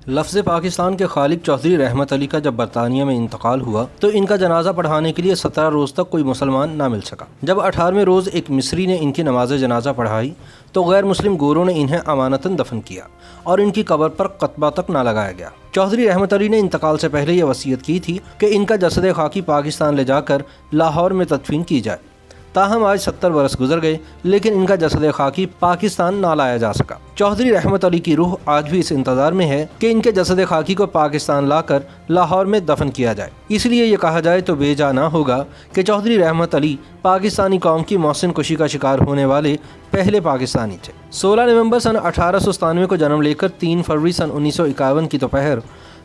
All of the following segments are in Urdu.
لفظ پاکستان کے خالق چودھری رحمت علی کا جب برطانیہ میں انتقال ہوا تو ان کا جنازہ پڑھانے کے لیے 17 روز تک کوئی مسلمان نہ مل سکا۔ جب 18ویں روز ایک مصری نے ان کی نماز جنازہ پڑھائی تو غیر مسلم گوروں نے انہیں امانتاً دفن کیا اور ان کی قبر پر قطبہ تک نہ لگایا گیا۔ چودھری رحمت علی نے انتقال سے پہلے یہ وصیت کی تھی کہ ان کا جسد خاکی پاکستان لے جا کر لاہور میں تدفین کی جائے۔ تاہم آج 70 برس گزر گئے لیکن ان کا جسد خاکی پاکستان نہ لایا جا سکا۔ چودھری رحمت علی کی روح آج بھی اس انتظار میں ہے کہ ان کے جسد خاکی کو پاکستان لا کر لاہور میں دفن کیا جائے۔ اس لیے یہ کہا جائے تو بے جا نہ ہوگا کہ چودھری رحمت علی پاکستانی قوم کی محسن کشی کا شکار ہونے والے پہلے پاکستانی تھے۔ 16 نومبر سن 1897 کو جنم لے کر 3 فروری سن 1951 کی دوپہر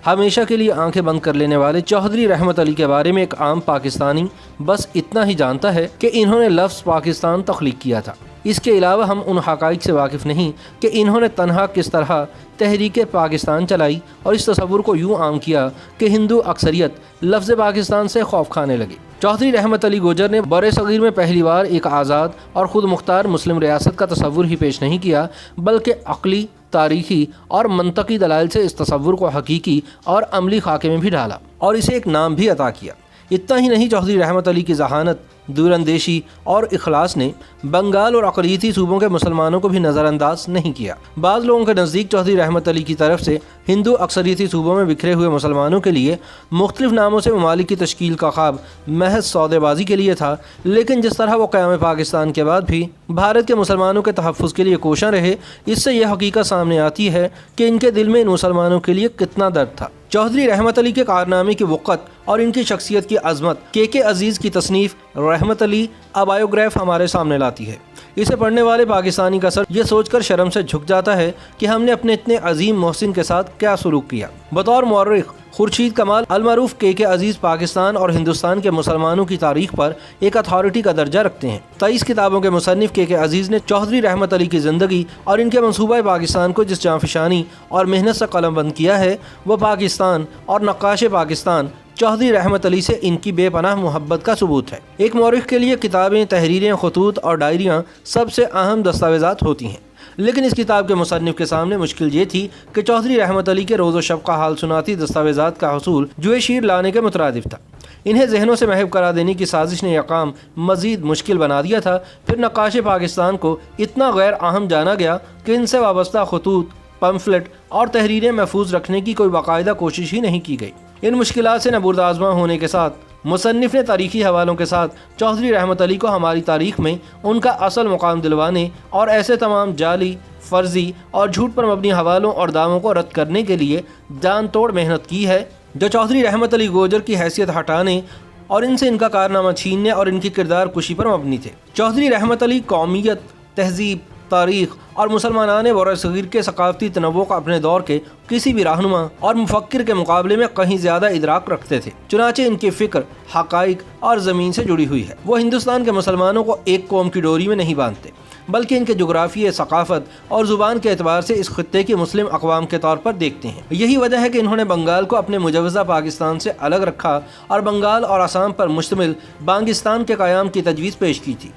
ہمیشہ کے لیے آنکھیں بند کر لینے والے چودھری رحمت علی کے بارے میں ایک عام پاکستانی بس اتنا ہی جانتا ہے کہ انہوں نے لفظ پاکستان تخلیق کیا تھا۔ اس کے علاوہ ہم ان حقائق سے واقف نہیں کہ انہوں نے تنہا کس طرح تحریک پاکستان چلائی اور اس تصور کو یوں عام کیا کہ ہندو اکثریت لفظ پاکستان سے خوف کھانے لگی۔ چودھری رحمت علی گوجر نے بر صغیر میں پہلی بار ایک آزاد اور خود مختار مسلم ریاست کا تصور ہی پیش نہیں کیا بلکہ عقلی، تاریخی اور منطقی دلائل سے اس تصور کو حقیقی اور عملی خاکے میں بھی ڈالا اور اسے ایک نام بھی عطا کیا۔ اتنا ہی نہیں، چودھری رحمت علی کی ذہانت، دوراندیشی اور اخلاص نے بنگال اور اقلیتی صوبوں کے مسلمانوں کو بھی نظر انداز نہیں کیا۔ بعض لوگوں کے نزدیک چودھری رحمت علی کی طرف سے ہندو اکثریتی صوبوں میں بکھرے ہوئے مسلمانوں کے لیے مختلف ناموں سے ممالک کی تشکیل کا خواب محض سودے بازی کے لیے تھا، لیکن جس طرح وہ قیام پاکستان کے بعد بھی بھارت کے مسلمانوں کے تحفظ کے لیے کوشاں رہے، اس سے یہ حقیقت سامنے آتی ہے کہ ان کے دل میں ان مسلمانوں کے لیے کتنا درد تھا۔ چودھری رحمت علی کے کارنامے کی وقت اور ان کی شخصیت کی عظمت کے عزیز کی تصنیف رحمت علی بایوگراف ہمارے سامنے لاتی ہے۔ اسے پڑھنے والے پاکستانی کا سر یہ سوچ کر شرم سے جھک جاتا ہے کہ ہم نے اپنے اتنے عظیم محسن کے ساتھ کیا سلوک کیا۔ بطور مورخ خورشید کمال المعروف کے عزیز پاکستان اور ہندوستان کے مسلمانوں کی تاریخ پر ایک اتھارٹی کا درجہ رکھتے ہیں۔ 23 کتابوں کے مصنف کے عزیز نے چودھری رحمت علی کی زندگی اور ان کے منصوبہ پاکستان کو جس جانفشانی اور محنت سے قلم بند کیا ہے وہ پاکستان اور نقاش پاکستان چودھری رحمت علی سے ان کی بے پناہ محبت کا ثبوت ہے۔ ایک مورخ کے لیے کتابیں، تحریریں، خطوط اور ڈائریاں سب سے اہم دستاویزات ہوتی ہیں، لیکن اس کتاب کے مصنف کے سامنے مشکل یہ تھی کہ چودھری رحمت علی کے روز و شب کا حال سناتی دستاویزات کا حصول جوئے شیر لانے کے مترادف تھا۔ انہیں ذہنوں سے محو کرا دینے کی سازش نے یہ کام مزید مشکل بنا دیا تھا۔ پھر نقاش پاکستان کو اتنا غیر اہم جانا گیا کہ ان سے وابستہ خطوط، پمفلٹ اور تحریریں محفوظ رکھنے کی کوئی باقاعدہ کوشش ہی نہیں کی گئی۔ ان مشکلات سے نبرد آزما ہونے کے ساتھ مصنف نے تاریخی حوالوں کے ساتھ چودھری رحمت علی کو ہماری تاریخ میں ان کا اصل مقام دلوانے اور ایسے تمام جعلی، فرضی اور جھوٹ پر مبنی حوالوں اور دعووں کو رد کرنے کے لیے جان توڑ محنت کی ہے جو چودھری رحمت علی گوجر کی حیثیت ہٹانے اور ان سے ان کا کارنامہ چھیننے اور ان کی کردار کشی پر مبنی تھے۔ چودھری رحمت علی قومیت، تہذیب، تاریخ اور مسلمانان بر صغیر کے ثقافتی تنوع کا اپنے دور کے کسی بھی رہنما اور مفکر کے مقابلے میں کہیں زیادہ ادراک رکھتے تھے، چنانچہ ان کی فکر حقائق اور زمین سے جڑی ہوئی ہے۔ وہ ہندوستان کے مسلمانوں کو ایک قوم کی ڈوری میں نہیں باندھتے بلکہ ان کے جغرافیے، ثقافت اور زبان کے اعتبار سے اس خطے کی مسلم اقوام کے طور پر دیکھتے ہیں۔ یہی وجہ ہے کہ انہوں نے بنگال کو اپنے مجوزہ پاکستان سے الگ رکھا اور بنگال اور آسام پر مشتمل بانگستان کے قیام کی تجویز پیش کی تھی۔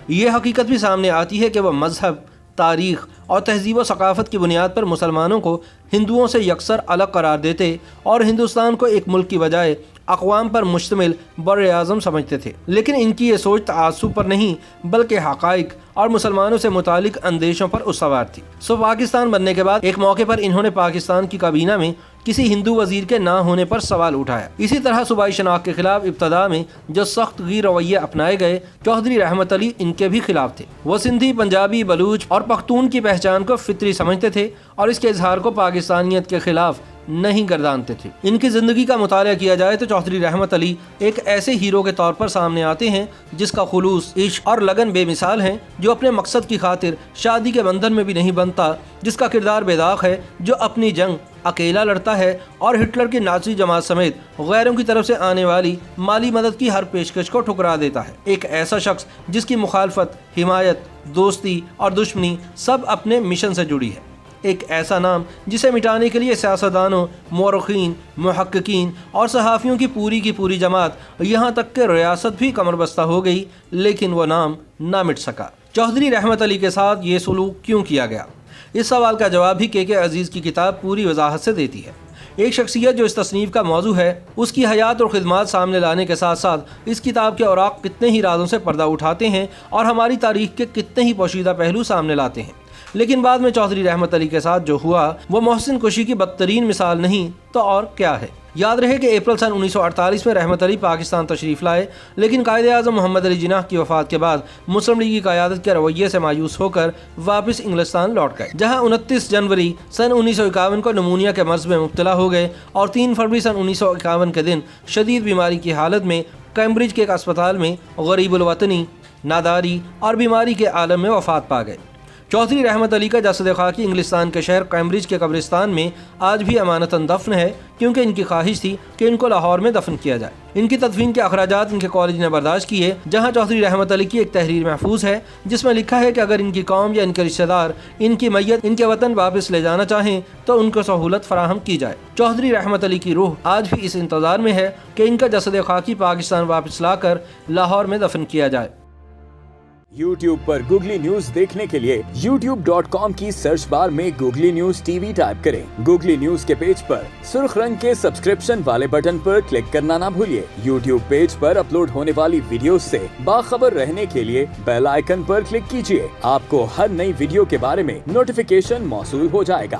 یہ حقیقت بھی سامنے آتی ہے کہ وہ مذہب، تاریخ اور تہذیب و ثقافت کی بنیاد پر مسلمانوں کو ہندوؤں سے یکسر الگ قرار دیتے اور ہندوستان کو ایک ملک کی بجائے اقوام پر مشتمل بر اعظم سمجھتے تھے۔ لیکن ان کی یہ سوچ تعصب پر نہیں بلکہ حقائق اور مسلمانوں سے متعلق اندیشوں پر استوار تھی۔ پاکستان بننے کے بعد ایک موقع پر انہوں نے پاکستان کی کابینہ میں کسی ہندو وزیر کے نہ ہونے پر سوال اٹھایا۔ اسی طرح صوبائی شناخت کے خلاف ابتدا میں جو سخت غیر رویے اپنائے گئے، چودھری رحمت علی ان کے بھی خلاف تھے۔ وہ سندھی، پنجابی، بلوچ اور پختون کی پہچان کو فطری سمجھتے تھے اور اس کے اظہار کو پاکستانیت کے خلاف نہیں گردانتے تھے۔ ان کی زندگی کا مطالعہ کیا جائے تو چودھری رحمت علی ایک ایسے ہیرو کے طور پر سامنے آتے ہیں جس کا خلوص، عشق اور لگن بے مثال ہیں، جو اپنے مقصد کی خاطر شادی کے بندھن میں بھی نہیں بنتا، جس کا کردار بے داغ ہے، جو اپنی جنگ اکیلا لڑتا ہے اور ہٹلر کی نازی جماعت سمیت غیروں کی طرف سے آنے والی مالی مدد کی ہر پیشکش کو ٹھکرا دیتا ہے۔ ایک ایسا شخص جس کی مخالفت، حمایت، دوستی اور دشمنی سب اپنے مشن سے جڑی ہے۔ ایک ایسا نام جسے مٹانے کے لیے سیاستدانوں، مورخین، محققین اور صحافیوں کی پوری جماعت، یہاں تک کہ ریاست بھی کمر بستہ ہو گئی، لیکن وہ نام نہ مٹ سکا۔ چودھری رحمت علی کے ساتھ یہ سلوک کیوں کیا گیا؟ اس سوال کا جواب بھی کے عزیز کی کتاب پوری وضاحت سے دیتی ہے۔ ایک شخصیت جو اس تصنیف کا موضوع ہے، اس کی حیات اور خدمات سامنے لانے کے ساتھ ساتھ اس کتاب کے اوراق کتنے ہی رازوں سے پردہ اٹھاتے ہیں اور ہماری تاریخ کے کتنے ہی پوشیدہ پہلو سامنے لاتے ہیں۔ لیکن بعد میں چودھری رحمت علی کے ساتھ جو ہوا وہ محسن کشی کی بدترین مثال نہیں تو اور کیا ہے۔ یاد رہے کہ اپریل سن 1948 میں رحمت علی پاکستان تشریف لائے، لیکن قائد اعظم محمد علی جناح کی وفات کے بعد مسلم لیگ کی قیادت کے رویے سے مایوس ہو کر واپس انگلستان لوٹ گئے، جہاں 29 جنوری سن 1951 کو نمونیا کے مرض میں مبتلا ہو گئے اور 3 فروری سن 1951 کے دن شدید بیماری کی حالت میں کیمبرج کے ایک اسپتال میں غریب الوطنی، ناداری اور بیماری کے عالم میں وفات پا گئے۔ چودھری رحمت علی کا جسد خاکی انگلستان کے شہر کیمبرج کے قبرستان میں آج بھی امانتاً دفن ہے، کیونکہ ان کی خواہش تھی کہ ان کو لاہور میں دفن کیا جائے۔ ان کی تدفین کے اخراجات ان کے کالج نے برداشت کیے، جہاں چودھری رحمت علی کی ایک تحریر محفوظ ہے جس میں لکھا ہے کہ اگر ان کی قوم یا ان کے رشتہ دار ان کی میت ان کے وطن واپس لے جانا چاہیں تو ان کو سہولت فراہم کی جائے۔ چودھری رحمت علی کی روح آج بھی اس انتظار میں ہے کہ ان کا جسد خاکی پاکستان واپس لا کر لاہور میں دفن کیا جائے۔ YouTube پر گوگلی نیوز دیکھنے کے لیے youtube.com کی سرچ بار میں googly news T V type کریں۔ گوگلی نیوز کے پیج پر سرخ رنگ کے سبسکرپشن والے بٹن پر کلک کرنا نہ بھولیے۔ YouTube پیج پر اپلوڈ ہونے والی ویڈیوز سے باخبر رہنے کے لیے بیل آئیکن پر کلک کیجیے۔ آپ کو ہر نئی ویڈیو کے بارے میں نوٹیفیکیشن موصول ہو جائے گا۔